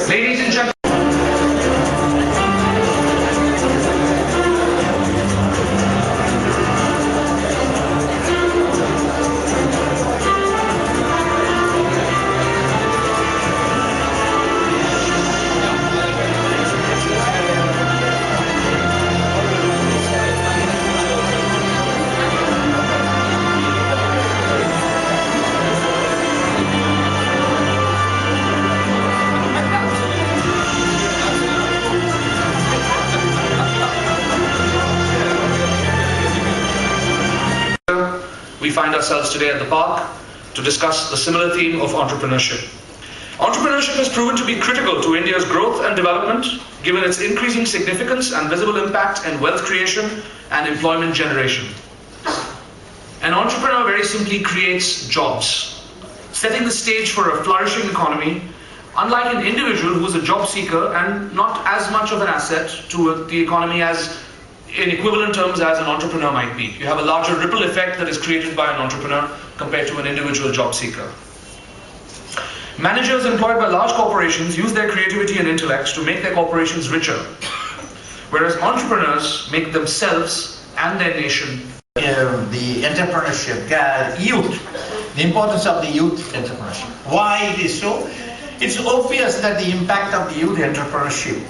Ladies and gentlemen, we find ourselves today at the park to discuss the similar theme of entrepreneurship. Entrepreneurship has proven to be critical to India's growth and development, given its increasing significance and visible impact in wealth creation and employment generation. An entrepreneur very simply creates jobs, setting the stage for a flourishing economy, unlike an individual who is a job seeker and not as much of an asset to the economy as in equivalent terms as an entrepreneur might be. You have a larger ripple effect that is created by an entrepreneur compared to an individual job seeker. Managers employed by large corporations use their creativity and intellect to make their corporations richer, whereas entrepreneurs make themselves and their nation. The entrepreneurship, youth, the importance of the youth entrepreneurship. Why it is so? It's obvious that the impact of the youth entrepreneurship,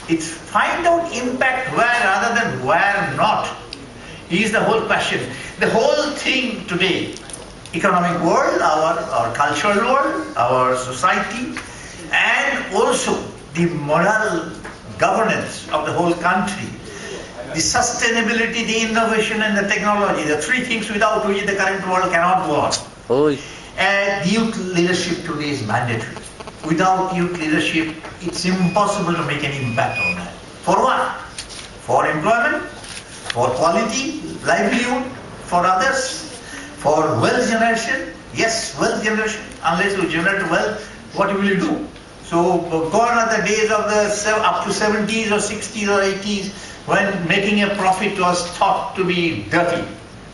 it's find out impact where rather than where not, is the whole question. The whole thing today, economic world, our cultural world, our society, and also the moral governance of the whole country, the sustainability, the innovation and the technology, the three things without which the current world cannot go on. And youth leadership today is mandatory. Without youth leadership, it's impossible to make an impact on that. For what? For employment, for quality, livelihood, for others, for wealth generation. Yes, wealth generation. Unless you generate wealth, what will you do? So gone are the days of the up to 70s or 60s or 80s when making a profit was thought to be dirty.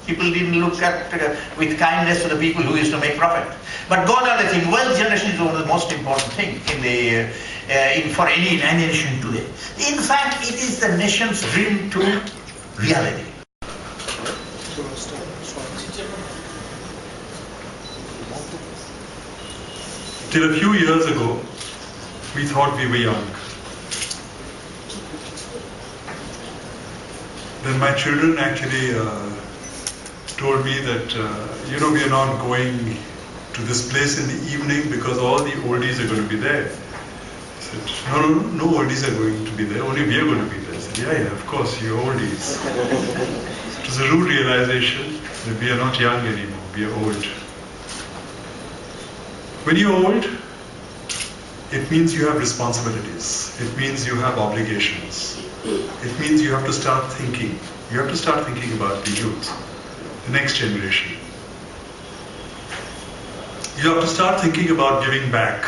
People didn't look at with kindness to the people who used to make profit. But gone are the things. Wealth generation is one of the most important things for any nation today. In fact, it is the nation's dream to reality. Till a few years ago, we thought we were young. Then my children actually told me that, we are not going to this place in the evening because all the oldies are going to be there. I said, no oldies are going to be there, only we are going to be there. I said, yeah, of course, you're oldies. It was a rude realization that we are not young anymore, we are old. When you're old, it means you have responsibilities. It means you have obligations. It means you have to start thinking. You have to start thinking about the youth, the next generation. You have to start thinking about giving back.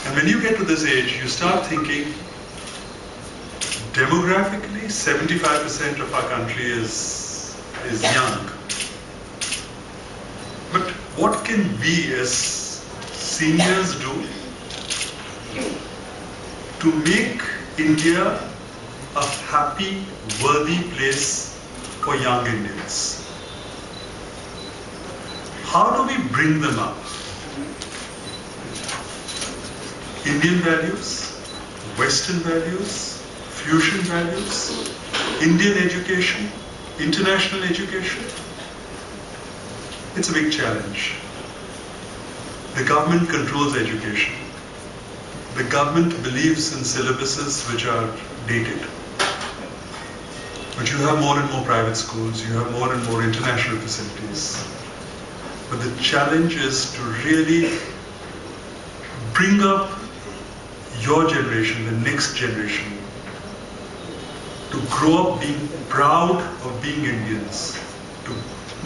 And when you get to this age, you start thinking, demographically, 75% of our country is young. But what can we as seniors do to make India a happy, worthy place for young Indians? How do we bring them up? Indian values, Western values, fusion values, Indian education, international education. It's a big challenge. The government controls education. The government believes in syllabuses which are dated. But you have more and more private schools, you have more and more international facilities. But the challenge is to really bring up your generation, the next generation, to grow up being proud of being Indians, to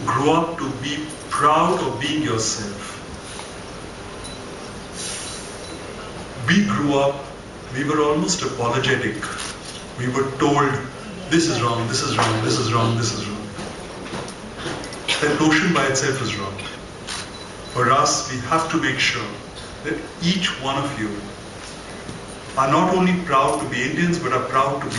grow up to be proud of being yourself. we grew up, we were almost apologetic. We were told, this is wrong, this is wrong, this is wrong, this is wrong. That notion by itself is wrong. For us, we have to make sure that each one of you are not only proud to be Indians, but are proud to be